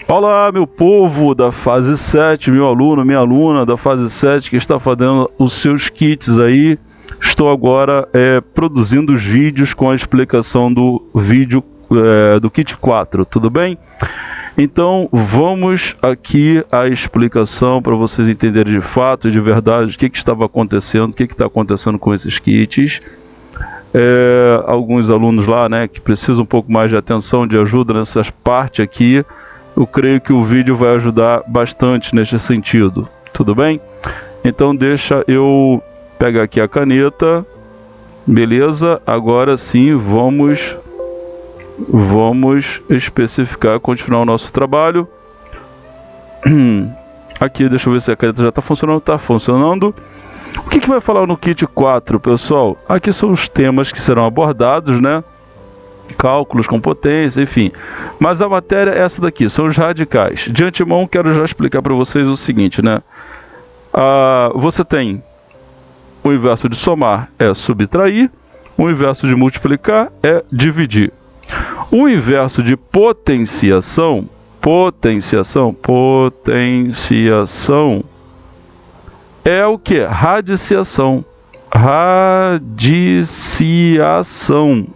Olá, meu povo da fase 7, meu aluno, minha aluna da fase 7 que está fazendo os seus kits aí. Estou agora produzindo os vídeos com a explicação do vídeo do kit 4, tudo bem? Então vamos aqui à explicação para vocês entenderem de fato e de verdade o que estava acontecendo, o que está acontecendo com esses kits. Alguns alunos lá, né, que precisam um pouco mais de atenção, de ajuda nessas partes aqui. Eu creio que o vídeo vai ajudar bastante neste sentido, tudo bem? Então deixa eu pegar aqui a caneta, beleza? Agora sim vamos especificar, continuar o nosso trabalho. Aqui, deixa eu ver se a caneta já está funcionando. Está funcionando. O que vai falar no kit 4, pessoal? Aqui são os temas que serão abordados, né? Cálculos com potência, enfim. Mas a matéria é essa daqui, são os radicais. De antemão, quero já explicar para vocês o seguinte, né? Você tem o inverso de somar é subtrair, o inverso de multiplicar é dividir. O inverso de potenciação é o que? Radiciação.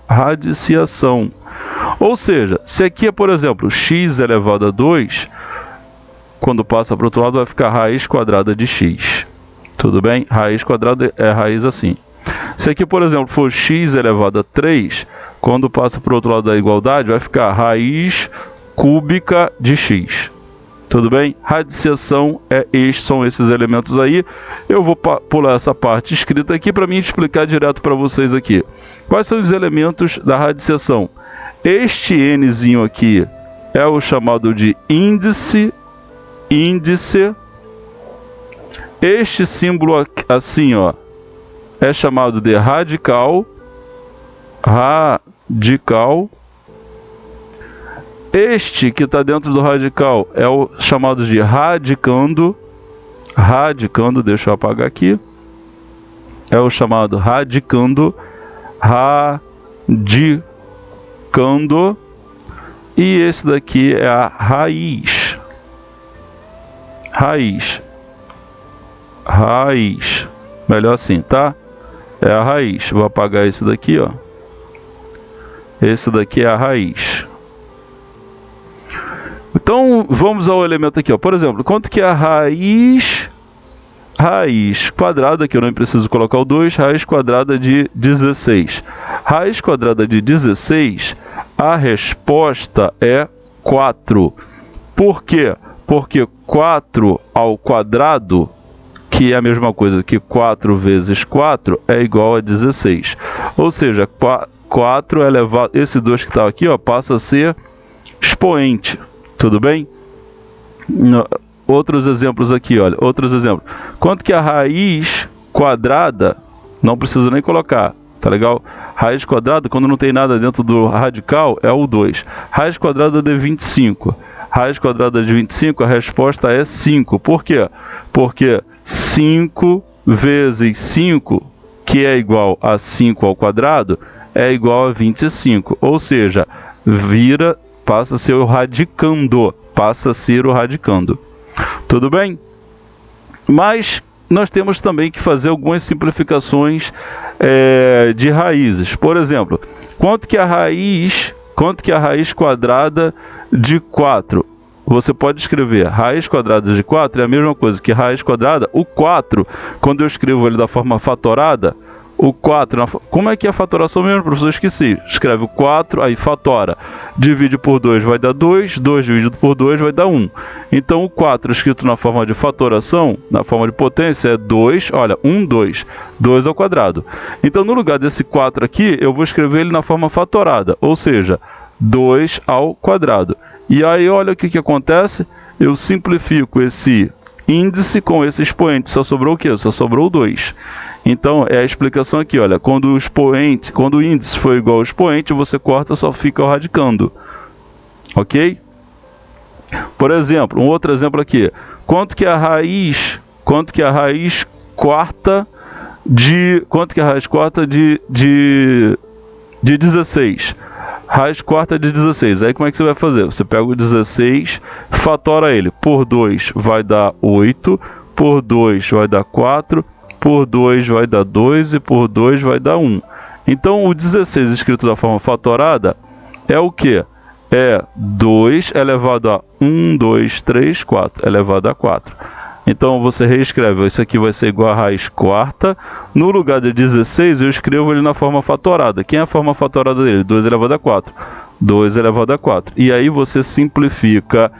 Radiciação. Ou seja, se aqui é, por exemplo, x elevado a 2, quando passa para o outro lado vai ficar raiz quadrada de x. Tudo bem? Raiz quadrada é raiz assim. Se aqui, por exemplo, for x elevado a 3, quando passa para o outro lado da igualdade vai ficar raiz cúbica de x. Tudo bem? Radiciação são esses elementos aí. Eu vou pular essa parte escrita aqui para mim explicar direto para vocês aqui. Quais são os elementos da radiciação? Este nzinho aqui é o chamado de índice. Este símbolo assim, ó, é chamado de radical. Este que está dentro do radical é o chamado de radicando. Deixa eu apagar aqui. É o chamado radicando. E esse daqui é a raiz. Melhor assim, tá? É a raiz. Vou apagar esse daqui, ó. Esse daqui é a raiz. Então, vamos ao elemento aqui, ó. Por exemplo, quanto que é a raiz quadrada, que eu não preciso colocar o 2, raiz quadrada de 16. Raiz quadrada de 16, a resposta é 4. Por quê? Porque 4 ao quadrado, que é a mesma coisa que 4 vezes 4, é igual a 16. Ou seja, 4 elevado... Esse 2 que está aqui, ó, passa a ser expoente. Tudo bem? Outros exemplos aqui, olha. Outros exemplos. Quanto que a raiz quadrada, não precisa nem colocar, tá legal? Raiz quadrada, quando não tem nada dentro do radical, é o 2. Raiz quadrada de 25. Raiz quadrada de 25, a resposta é 5. Por quê? Porque 5 vezes 5, que é igual a 5 ao quadrado, é igual a 25. Ou seja, passa a ser o radicando. Tudo bem? Mas nós temos também que fazer algumas simplificações de raízes. Por exemplo, quanto que a raiz quadrada de 4? Você pode escrever raiz quadrada de 4 é a mesma coisa que raiz quadrada. O 4, quando eu escrevo ele da forma fatorada, o 4, como é que é a fatoração mesmo, professor? Esqueci. Escreve o 4, aí fatora. Divide por 2 vai dar 2, 2 dividido por 2 vai dar 1. Então o 4 escrito na forma de fatoração, na forma de potência, é 2, olha, 1, 2. 2 ao quadrado. Então no lugar desse 4 aqui, eu vou escrever ele na forma fatorada, ou seja, 2 ao quadrado. E aí olha o que acontece, eu simplifico esse índice com esse expoente, só sobrou o quê? Só sobrou o 2. Então, é a explicação aqui, olha, quando o índice for igual ao expoente, você corta, só fica o radicando. Ok? Por exemplo, um outro exemplo aqui. Quanto que a raiz quarta de 16? Raiz quarta de 16. Aí como é que você vai fazer? Você pega o 16, fatora ele. Por 2 vai dar 8, por 2 vai dar 4, por 2 vai dar 2 e por 2 vai dar 1. Então o 16 escrito da forma fatorada é o que? É 2 elevado a 1, 2, 3, 4 elevado a 4. Então você reescreve, isso aqui vai ser igual a raiz quarta. No lugar de 16, eu escrevo ele na forma fatorada. Quem é a forma fatorada dele? 2 elevado a 4. 2 elevado a 4. E aí você simplifica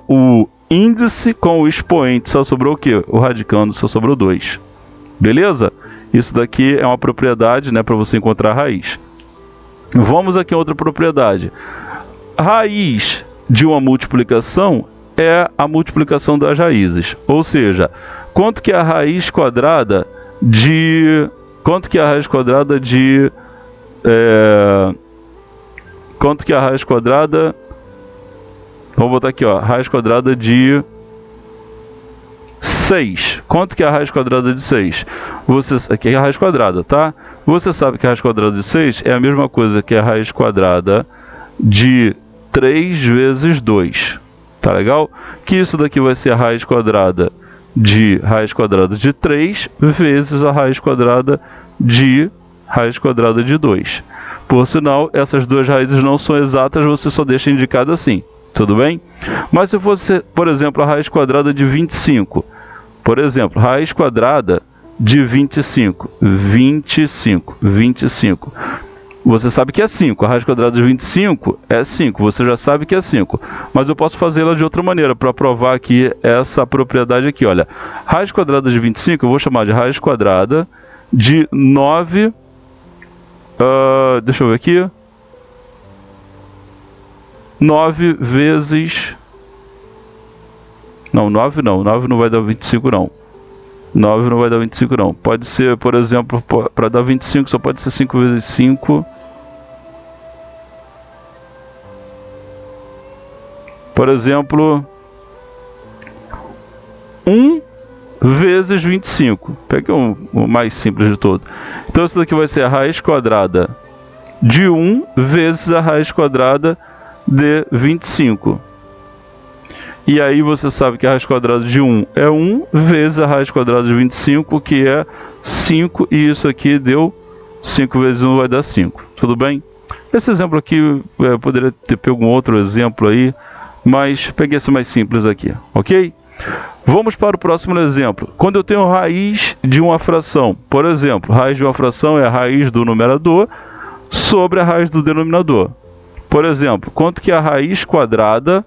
o índice com o expoente. Só sobrou o quê? O radicando, só sobrou 2. Beleza? Isso daqui é uma propriedade, né, para você encontrar a raiz. Vamos aqui a outra propriedade. Raiz de uma multiplicação é a multiplicação das raízes. Ou seja, quanto que é a raiz quadrada de... Quanto que é a raiz quadrada de... Quanto que é a raiz quadrada... Vamos botar aqui, ó. Raiz quadrada de 6. Quanto que é a raiz quadrada de 6? Aqui é a raiz quadrada, tá? Você sabe que a raiz quadrada de 6 é a mesma coisa que a raiz quadrada de 3 vezes 2. Tá legal? Que isso daqui vai ser a raiz quadrada de 3 vezes a raiz quadrada de 2. Por sinal, essas duas raízes não são exatas, você só deixa indicado assim. Tudo bem? Mas se fosse, por exemplo, a raiz quadrada de 25. Por exemplo, raiz quadrada de 25. 25. Você sabe que é 5. A raiz quadrada de 25 é 5. Você já sabe que é 5. Mas eu posso fazê-la de outra maneira para provar aqui essa propriedade aqui. Olha, raiz quadrada de 25 eu vou chamar de raiz quadrada de 9... deixa eu ver aqui. 9 vezes... Não, 9 não. 9 não vai dar 25 não. 9 não vai dar 25 não. Pode ser, por exemplo, para dar 25 só pode ser 5 vezes 5. Por exemplo, 1 vezes 25. Pega o mais simples de todo. Então isso daqui vai ser a raiz quadrada de 1 vezes a raiz quadrada de 25. E aí você sabe que a raiz quadrada de 1 é 1 vezes a raiz quadrada de 25, que é 5. E isso aqui deu 5 vezes 1 vai dar 5. Tudo bem? Esse exemplo aqui, eu poderia ter pego um outro exemplo aí, mas peguei esse mais simples aqui, ok? Vamos para o próximo exemplo. Quando eu tenho raiz de uma fração, por exemplo, raiz de uma fração é a raiz do numerador sobre a raiz do denominador. Por exemplo, quanto que é a raiz quadrada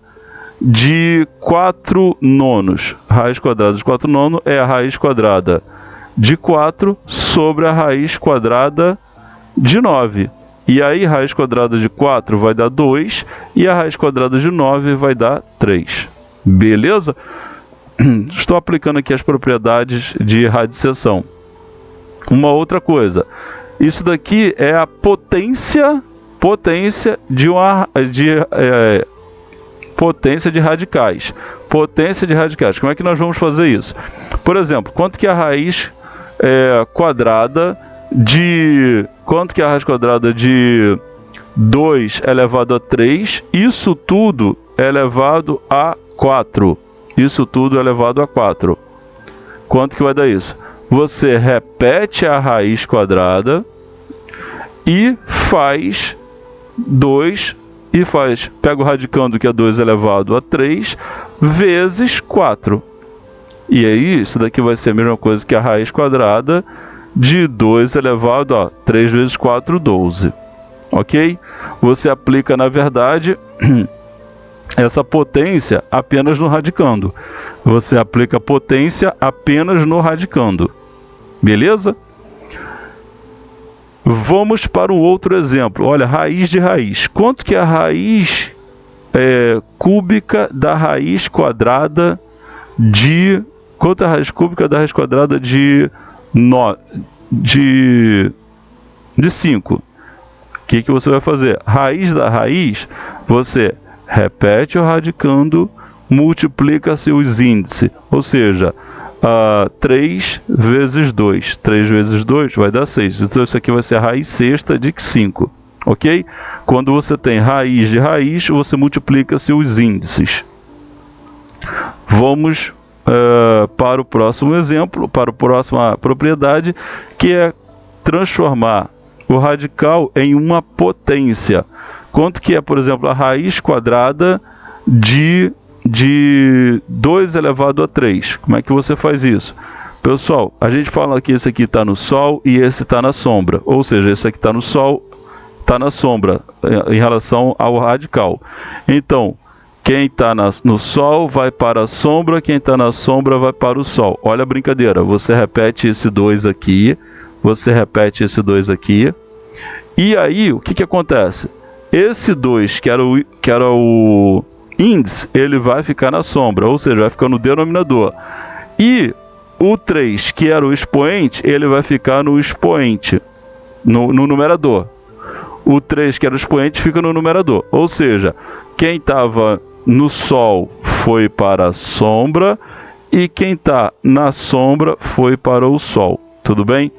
de 4 nonos? Raiz quadrada de 4 nonos é a raiz quadrada de 4 sobre a raiz quadrada de 9. E aí, raiz quadrada de 4 vai dar 2 e a raiz quadrada de 9 vai dar 3. Beleza? Estou aplicando aqui as propriedades de radicção. Uma outra coisa. Isso daqui é a potência de potência de radicais. Potência de radicais. Como é que nós vamos fazer isso? Por exemplo, quanto que é a raiz quadrada de... Quanto que é a raiz quadrada de 2 elevado a 3? Isso tudo é elevado a 4. Isso tudo é elevado a 4. Quanto que vai dar isso? Você repete a raiz quadrada e faz 2 e pega o radicando, que é 2 elevado a 3, vezes 4. E aí, isso daqui vai ser a mesma coisa que a raiz quadrada de 2 elevado a 3 vezes 4, 12. Ok? Você aplica, na verdade, essa potência apenas no radicando. Você aplica a potência apenas no radicando. Beleza? Vamos para um outro exemplo. Olha, raiz de raiz. Quanto que é a raiz cúbica da raiz quadrada de... Quanto é a raiz cúbica da raiz quadrada de 5? O que você vai fazer? Raiz da raiz, você repete o radicando, multiplica-se os índices. Ou seja, 3 vezes 2. 3 vezes 2 vai dar 6. Então isso aqui vai ser a raiz sexta de 5. ok? Quando você tem raiz de raiz, você multiplica seus índices. Vamos para o próximo exemplo, para a próxima propriedade, que é transformar o radical em uma potência. Quanto que é, por exemplo, a raiz quadrada de 2 elevado a 3? Como é que você faz isso? Pessoal, a gente fala que esse aqui está no sol e esse está na sombra. Ou seja, esse aqui está no sol, está na sombra, em relação ao radical. Então, quem está no sol vai para a sombra, quem está na sombra vai para o sol. Olha a brincadeira, você repete esse 2 aqui, você repete esse 2 aqui. E aí, o que acontece? Esse 2, que era o índice, ele vai ficar na sombra, ou seja, vai ficar no denominador. E o 3, que era o expoente, ele vai ficar no expoente, no numerador. O 3, que era o expoente, fica no numerador. Ou seja, quem estava no sol foi para a sombra e quem está na sombra foi para o sol. Tudo bem?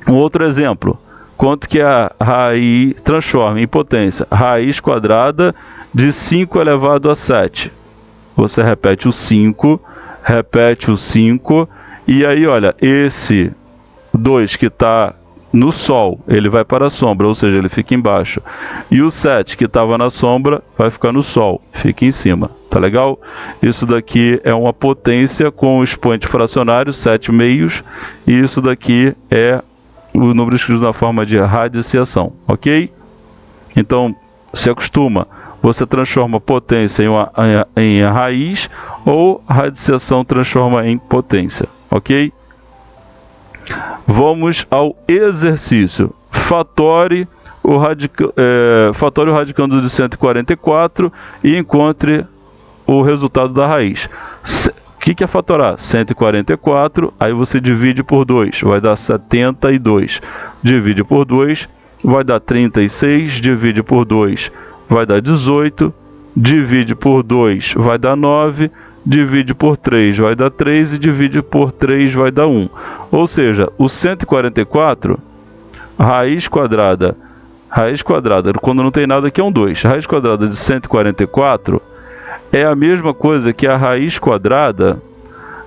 Um outro exemplo. Quanto que a raiz transforma em potência? Raiz quadrada de 5 elevado a 7. Você repete o 5, repete o 5, e aí, olha, esse 2 que está no sol, ele vai para a sombra, ou seja, ele fica embaixo. E o 7 que estava na sombra, vai ficar no sol, fica em cima. Tá legal? Isso daqui é uma potência com expoente fracionário, 7 meios, e isso daqui é o número escrito na forma de radiciação, ok? Então, se acostuma, você transforma potência em raiz, ou radiciação transforma em potência, ok? Vamos ao exercício. Fatore o radicando de 144 e encontre o resultado da raiz. O que é fatorar? 144, aí você divide por 2, vai dar 72. Divide por 2, vai dar 36. Divide por 2, vai dar 18. Divide por 2, vai dar 9. Divide por 3, vai dar 3. E divide por 3, vai dar 1. Ou seja, o 144, raiz quadrada, quando não tem nada aqui é um 2. Raiz quadrada de 144 é a mesma coisa que a raiz quadrada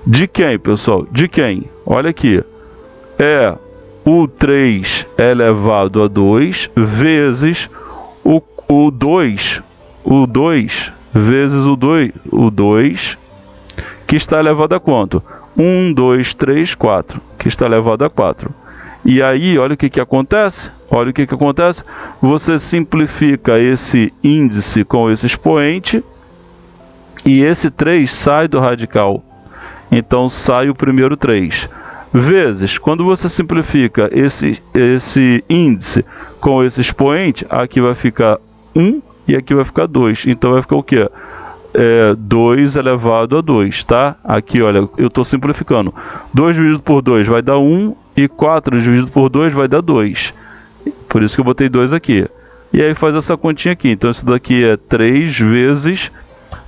de quem, pessoal? De quem? Olha aqui. É o 3 elevado a 2 vezes o 2. O 2 vezes o 2 que está elevado a quanto? 1, 2, 3, 4. Que está elevado a 4. E aí, olha o que acontece. Olha o que acontece. Você simplifica esse índice com esse expoente. E esse 3 sai do radical. Então, sai o primeiro 3. Vezes, quando você simplifica esse índice com esse expoente, aqui vai ficar 1 e aqui vai ficar 2. Então, vai ficar o quê? 2 elevado a 2, tá? Aqui, olha, eu estou simplificando. 2 dividido por 2 vai dar 1 e 4 dividido por 2 vai dar 2. Por isso que eu botei 2 aqui. E aí faz essa continha aqui. Então, isso daqui é 3 vezes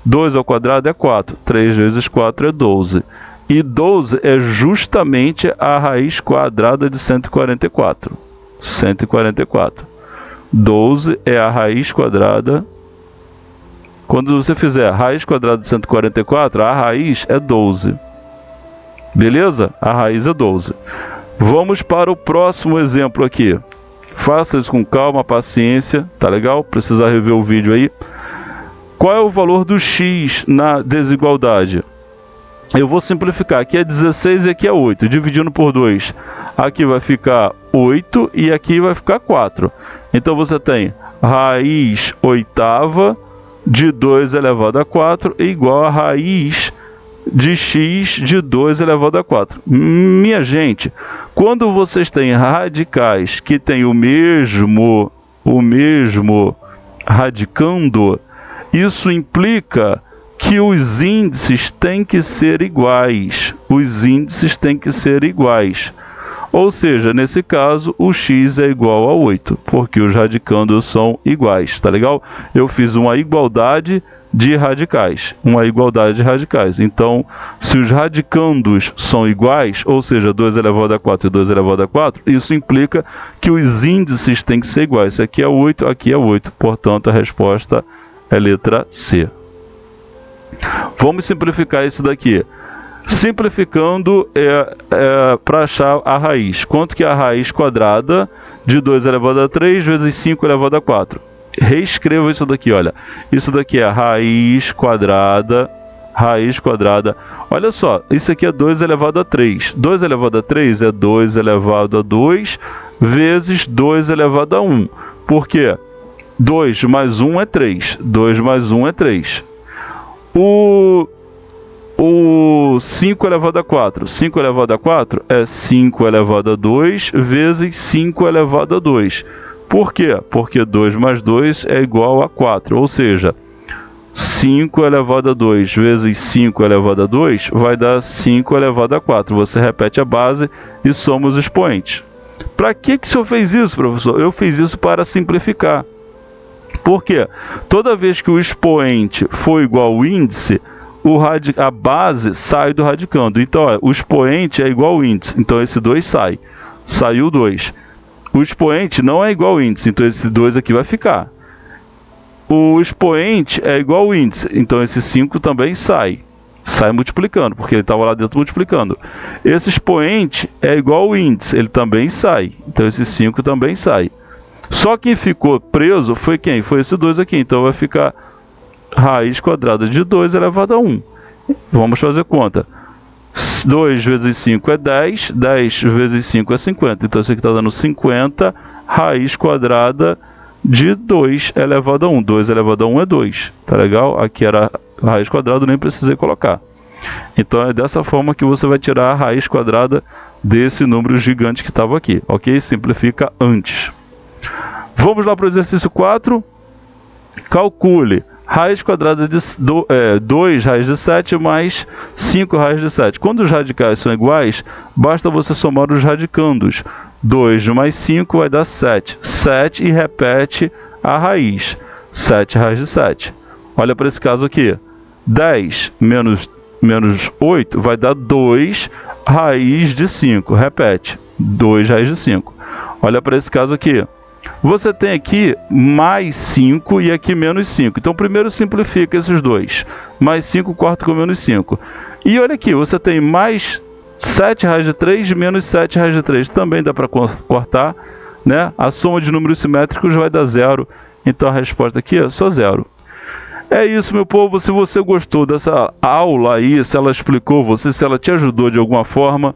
2 ao quadrado é 4. 3 vezes 4 é 12. E 12 é justamente a raiz quadrada de 144. 144. 12 é a raiz quadrada. Quando você fizer a raiz quadrada de 144, a raiz é 12. Beleza? A raiz é 12. Vamos para o próximo exemplo aqui. Faça isso com calma, paciência. Tá legal? Precisa rever o vídeo aí. Qual é o valor do x na desigualdade? Eu vou simplificar. Aqui é 16 e aqui é 8. Dividindo por 2. Aqui vai ficar 8 e aqui vai ficar 4. Então você tem raiz oitava de 2 elevado a 4 é igual a raiz de x de 2 elevado a 4. Minha gente, quando vocês têm radicais que têm o mesmo radicando, isso implica que os índices têm que ser iguais. Os índices têm que ser iguais. Ou seja, nesse caso, o x é igual a 8, porque os radicandos são iguais, tá legal? Eu fiz uma igualdade de radicais, uma igualdade de radicais. Então, se os radicandos são iguais, ou seja, 2 elevado a 4 e 2 elevado a 4, isso implica que os índices têm que ser iguais. Esse aqui é 8, aqui é 8. Portanto, a resposta é letra C. Vamos simplificar isso daqui. Simplificando para achar a raiz. Quanto que é a raiz quadrada de 2 elevado a 3 vezes 5 elevado a 4? Reescrevo isso daqui, olha. Isso daqui é a raiz quadrada. Olha só, isso aqui é 2 elevado a 3. 2 elevado a 3 é 2 elevado a 2 vezes 2 elevado a 1. Por quê? 2 mais 1 é 3. 2 mais 1 é 3. O 5 elevado a 4. 5 elevado a 4 é 5 elevado a 2 vezes 5 elevado a 2. Por quê? Porque 2 mais 2 é igual a 4. Ou seja, 5 elevado a 2 vezes 5 elevado a 2 vai dar 5 elevado a 4. Você repete a base e soma os expoentes. Para que o senhor fez isso, professor? Eu fiz isso para simplificar. Por quê? Toda vez que o expoente for igual ao índice, a base sai do radicando. Então, olha, o expoente é igual ao índice. Então, esse 2 sai. Saiu 2. O expoente não é igual ao índice. Então, esse 2 aqui vai ficar. O expoente é igual ao índice. Então, esse 5 também sai. Sai multiplicando, porque ele estava lá dentro multiplicando. Esse expoente é igual ao índice. Ele também sai. Então, esse 5 também sai. Só quem ficou preso foi quem? Foi esse 2 aqui. Então, vai ficar raiz quadrada de 2 elevado a 1. Vamos fazer conta. 2 vezes 5 é 10. 10 vezes 5 é 50. Então, isso aqui está dando 50 raiz quadrada de 2 elevado a 1. 2 elevado a 1 é 2. Tá legal? Aqui era a raiz quadrada, nem precisei colocar. Então, é dessa forma que você vai tirar a raiz quadrada desse número gigante que estava aqui. Ok? Simplifica antes. Vamos lá para o exercício 4. Calcule raiz quadrada de 2 raiz de 7 mais 5 raiz de 7. Quando os radicais são iguais, basta você somar os radicandos. 2 mais 5 vai dar 7. 7 e repete a raiz. 7 raiz de 7. Olha para esse caso aqui. 10 menos 8 vai dar 2 raiz de 5. Repete. 2 raiz de 5. Olha para esse caso aqui. Você tem aqui mais 5 e aqui menos 5. Então, primeiro simplifica esses dois. Mais 5 corta com menos 5. E olha aqui, você tem mais 7 raiz de 3 menos 7 raiz de 3. Também dá para cortar, né? A soma de números simétricos vai dar 0. Então, a resposta aqui é só 0. É isso, meu povo. Se você gostou dessa aula aí, se ela explicou você, se ela te ajudou de alguma forma,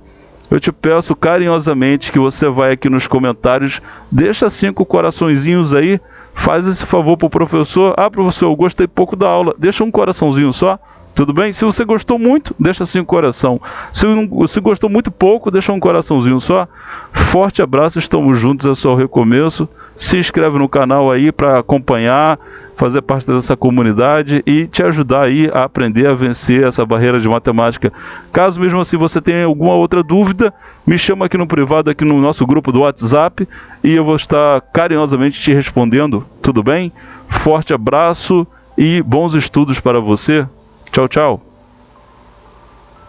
eu te peço carinhosamente que você vai aqui nos comentários, deixa 5 coraçõezinhos aí, faz esse favor pro professor. Ah, professor, eu gostei pouco da aula, deixa um coraçãozinho só, tudo bem? Se você gostou muito, deixa 5 coração. Se gostou muito pouco, deixa um coraçãozinho só. Forte abraço, estamos juntos, é só o recomeço. Se inscreve no canal aí para acompanhar, fazer parte dessa comunidade e te ajudar aí a aprender a vencer essa barreira de matemática. Caso mesmo assim você tenha alguma outra dúvida, me chama aqui no privado, aqui no nosso grupo do WhatsApp, e eu vou estar carinhosamente te respondendo, tudo bem? Forte abraço e bons estudos para você. Tchau, tchau.